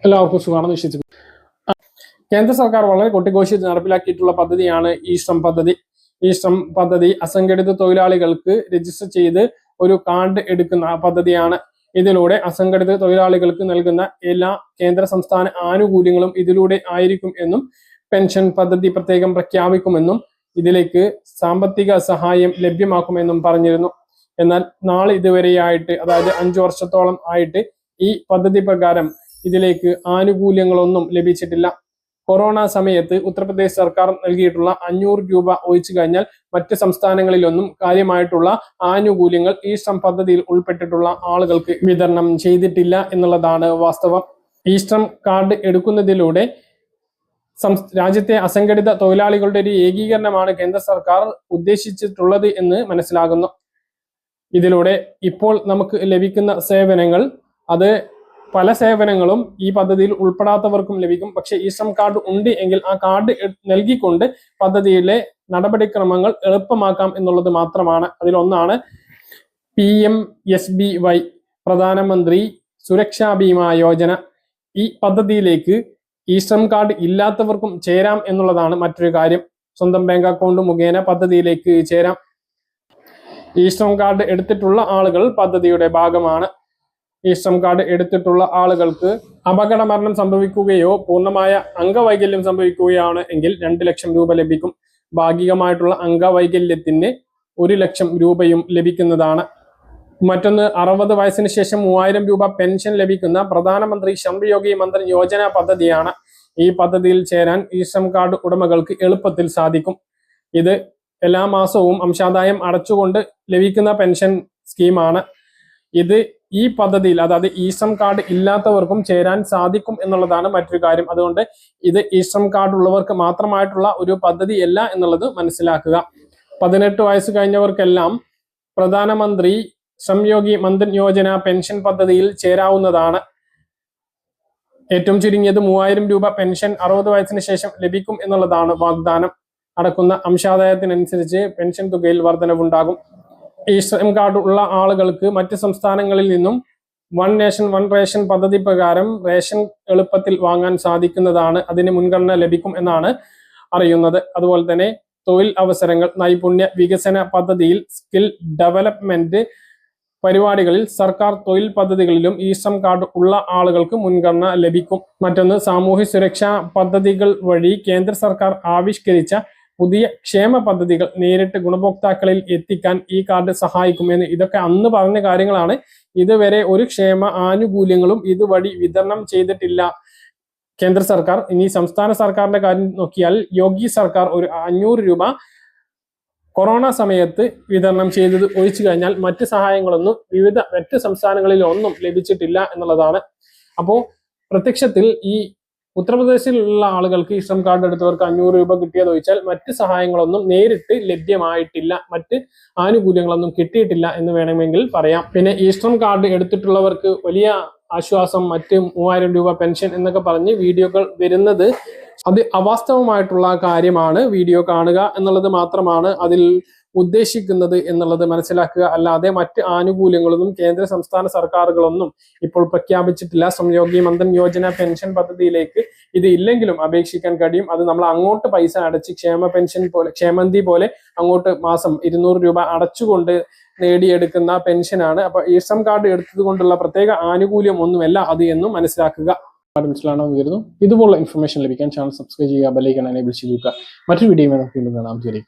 എല്ലാവർക്കും സുഖമാണെന്ന് വിശ്വസിക്കുന്നു. കേന്ദ്ര സർക്കാർ വളരെ കൊട്ടിഘോഷിച്ച് നടപ്പിലാക്കിയിട്ടുള്ള പദ്ധതിയാണ് ഈ ശ്രം പദ്ധതി. ഈ ശ്രം പദ്ധതി അസംഘടിത തൊഴിലാളികൾക്ക് രജിസ്റ്റർ ചെയ്ത് ഒരു കാർഡ് എടുക്കുന്ന പദ്ധതിയാണ്. ഇതിലൂടെ അസംഘടിത തൊഴിലാളികൾക്ക് നൽകുന്ന എല്ലാ കേന്ദ്ര സംസ്ഥാന ആനുകൂല്യങ്ങളും ഇതിലൂടെ ആയിരിക്കും എന്നും പെൻഷൻ പദ്ധതി പ്രത്യേകം പ്രഖ്യാപിക്കുമെന്നും ഇതിലേക്ക് സാമ്പത്തിക സഹായം ലഭ്യമാക്കുമെന്നും പറഞ്ഞിരുന്നു. എന്നാൽ നാളെ ഇതുവരെയായിട്ട്, അതായത് 5 വർഷത്തോളം ആയിട്ട് ഈ പദ്ധതി പ്രകാരം ഇതിലേക്ക് ആനുകൂല്യങ്ങളൊന്നും ലഭിച്ചിട്ടില്ല. കൊറോണ സമയത്ത് ഉത്തർപ്രദേശ് സർക്കാർ നൽകിയിട്ടുള്ള 500 രൂപ ഒഴിച്ചു കഴിഞ്ഞാൽ മറ്റ് സംസ്ഥാനങ്ങളിലൊന്നും കാര്യമായിട്ടുള്ള ആനുകൂല്യങ്ങൾ ഈ ശ്രം പദ്ധതിയിൽ ഉൾപ്പെട്ടിട്ടുള്ള ആളുകൾക്ക് വിതരണം ചെയ്തിട്ടില്ല എന്നുള്ളതാണ് വാസ്തവം. ഈ ശ്രം കാർഡ് എടുക്കുന്നതിലൂടെ രാജ്യത്തെ അസംഘടിത തൊഴിലാളികളുടെ ഒരു ഏകീകരണമാണ് കേന്ദ്ര സർക്കാർ ഉദ്ദേശിച്ചിട്ടുള്ളത് എന്ന് മനസ്സിലാകുന്നു. ഇതിലൂടെ ഇപ്പോൾ നമുക്ക് ലഭിക്കുന്ന സേവനങ്ങൾ, അത് പല സേവനങ്ങളും ഈ പദ്ധതിയിൽ ഉൾപ്പെടാത്തവർക്കും ലഭിക്കും. പക്ഷെ ഈ ശ്രം കാർഡ് ഉണ്ട് എങ്കിൽ ആ കാർഡ് നൽകിക്കൊണ്ട് പദ്ധതിയിലെ നടപടിക്രമങ്ങൾ എളുപ്പമാക്കാം എന്നുള്ളത് മാത്രമാണ്. അതിലൊന്നാണ് PMSBY, പ്രധാനമന്ത്രി സുരക്ഷാ ബീമാ യോജന. ഈ പദ്ധതിയിലേക്ക് ഈ ശ്രം കാർഡ് ഇല്ലാത്തവർക്കും ചേരാം എന്നുള്ളതാണ് മറ്റൊരു കാര്യം. സ്വന്തം ബാങ്ക് അക്കൗണ്ട് മുഖേന പദ്ധതിയിലേക്ക് ചേരാം. ഈ ശ്രം കാർഡ് എടുത്തിട്ടുള്ള ആളുകൾ പദ്ധതിയുടെ ഭാഗമാണ്. ഈ ശ്രം കാർഡ് എടുത്തിട്ടുള്ള ആളുകൾക്ക് അപകട മരണം സംഭവിക്കുകയോ പൂർണ്ണമായ അംഗവൈകല്യം സംഭവിക്കുകയാണ് എങ്കിൽ 2 ലക്ഷം രൂപ ലഭിക്കും. ഭാഗികമായിട്ടുള്ള അംഗവൈകല്യത്തിന് 1 ലക്ഷം രൂപയും ലഭിക്കുന്നതാണ്. മറ്റൊന്ന്, 60 വയസ്സിന് ശേഷം 3000 രൂപ പെൻഷൻ ലഭിക്കുന്ന പ്രധാനമന്ത്രി ശ്രം മന്ദൻ യോജന പദ്ധതിയാണ്. ഈ പദ്ധതിയിൽ ചേരാൻ ഈ ശ്രം കാർഡ് ഉടമകൾക്ക് എളുപ്പത്തിൽ സാധിക്കും. ഇത് എല്ലാ മാസവും അംശാദായം അടച്ചുകൊണ്ട് ലഭിക്കുന്ന പെൻഷൻ സ്കീമാണ്. ഇത് ഈ പദ്ധതിയിൽ, അതായത് ഈ ശ്രം കാർഡ് ഇല്ലാത്തവർക്കും ചേരാൻ സാധിക്കും എന്നുള്ളതാണ് മറ്റൊരു കാര്യം. അതുകൊണ്ട് ഇത് ഈ ശ്രം കാർഡ് ഉള്ളവർക്ക് മാത്രമായിട്ടുള്ള ഒരു പദ്ധതിയല്ല എന്നുള്ളത് മനസ്സിലാക്കുക. 18 വയസ്സ് കഴിഞ്ഞവർക്കെല്ലാം പ്രധാനമന്ത്രി ശ്രം മന്ദൻ യോജന പെൻഷൻ പദ്ധതിയിൽ ചേരാവുന്നതാണ്. ഏറ്റവും ചുരുങ്ങിയത് 3000 രൂപ പെൻഷൻ 60 വയസ്സിന് ശേഷം ലഭിക്കും എന്നുള്ളതാണ് വാഗ്ദാനം. അടക്കുന്ന അംശാദായത്തിനനുസരിച്ച് പെൻഷൻ തുകയിൽ വർധനവുണ്ടാകും. ഈ ശ്രം കാർഡ് ഉള്ള ആളുകൾക്ക് മറ്റ് സംസ്ഥാനങ്ങളിൽ നിന്നും വൺ നേഷൻ വൺ റേഷൻ പദ്ധതി പ്രകാരം റേഷൻ എളുപ്പത്തിൽ വാങ്ങാൻ സാധിക്കുന്നതാണ്. അതിന് മുൻഗണന ലഭിക്കും എന്നാണ് അറിയുന്നത്. അതുപോലെ തന്നെ തൊഴിൽ അവസരങ്ങൾ, നൈപുണ്യ വികസന പദ്ധതിയിൽ, സ്കിൽ ഡെവലപ്മെന്റ് പരിപാടികളിൽ, സർക്കാർ തൊഴിൽ പദ്ധതികളിലും ഈ ശ്രം കാർഡ് ഉള്ള ആളുകൾക്ക് മുൻഗണന ലഭിക്കും. മറ്റൊന്ന്, സാമൂഹ്യ സുരക്ഷാ പദ്ധതികൾ വഴി കേന്ദ്ര സർക്കാർ ആവിഷ്കരിച്ച പുതിയ ക്ഷേമ പദ്ധതികൾ നേരിട്ട് ഗുണഭോക്താക്കളിൽ എത്തിക്കാൻ ഈ കാർഡ് സഹായിക്കുമെന്ന്. ഇതൊക്കെ അന്ന് പറഞ്ഞ കാര്യങ്ങളാണ്. ഇതുവരെ ഒരു ക്ഷേമ ആനുകൂല്യങ്ങളും ഇതുവഴി വിതരണം ചെയ്തിട്ടില്ല കേന്ദ്ര സർക്കാർ. ഇനി സംസ്ഥാന സർക്കാരിന്റെ കാര്യം നോക്കിയാൽ യോഗി സർക്കാർ ഒരു 500 രൂപ കൊറോണ സമയത്ത് വിതരണം ചെയ്തത് ഒഴിച്ചു കഴിഞ്ഞാൽ മറ്റ് സഹായങ്ങളൊന്നും മറ്റ് സംസ്ഥാനങ്ങളിലൊന്നും ലഭിച്ചിട്ടില്ല എന്നുള്ളതാണ്. അപ്പോൾ പ്രത്യക്ഷത്തിൽ ഈ ഉത്തർപ്രദേശിലുള്ള ആളുകൾക്ക് ഈ ശ്രം കാർഡ് എടുത്തവർക്ക് 500 രൂപ കിട്ടിയത് ഒഴിച്ചാൽ മറ്റ് സഹായങ്ങളൊന്നും നേരിട്ട് ലഭ്യമായിട്ടില്ല, മറ്റ് ആനുകൂല്യങ്ങളൊന്നും കിട്ടിയിട്ടില്ല എന്ന് വേണമെങ്കിൽ പറയാം. പിന്നെ ഈ ശ്രം കാർഡ് എടുത്തിട്ടുള്ളവർക്ക് വലിയ ആശ്വാസം, മറ്റ് 3000 രൂപ പെൻഷൻ എന്നൊക്കെ പറഞ്ഞ് വീഡിയോകൾ വരുന്നത് അത് അവാസ്തവമായിട്ടുള്ള കാര്യമാണ്. വീഡിയോ കാണുക എന്നുള്ളത് മാത്രമാണ് അതിൽ ഉദ്ദേശിക്കുന്നത് എന്നുള്ളത് മനസ്സിലാക്കുക. അല്ലാതെ മറ്റ് ആനുകൂല്യങ്ങളൊന്നും കേന്ദ്ര സംസ്ഥാന സർക്കാരുകളൊന്നും ഇപ്പോൾ പ്രഖ്യാപിച്ചിട്ടില്ല. ശ്രം മന്ദൻ യോജന പെൻഷൻ പദ്ധതിയിലേക്ക് ഇത് ഇല്ലെങ്കിലും അപേക്ഷിക്കാൻ കഴിയും. അത് നമ്മൾ അങ്ങോട്ട് പൈസ അടച്ച് ക്ഷേമ പെൻഷൻ പോലെ, ക്ഷേമനിധി പോലെ അങ്ങോട്ട് മാസം 200 രൂപ അടച്ചുകൊണ്ട് നേടിയെടുക്കുന്ന പെൻഷനാണ്. അപ്പൊ ഈ ശ്രം കാർഡ് എടുത്തത് കൊണ്ടുള്ള പ്രത്യേക ആനുകൂല്യം ഒന്നുമല്ല അത് എന്നും മനസ്സിലാക്കുക. മനസ്സിലാണെന്ന് കരുതുന്നു. ഇതുപോലുള്ള ഇൻഫർമേഷൻ ലഭിക്കാൻ ചാനൽ സബ്സ്ക്രൈബ് ചെയ്യുക, ബെൽ ഐക്കൺ എനേബിൾ ചെയ്യുക. മറ്റൊരു വീഡിയോ നമുക്ക് വീണ്ടും കാണാം. ശരി.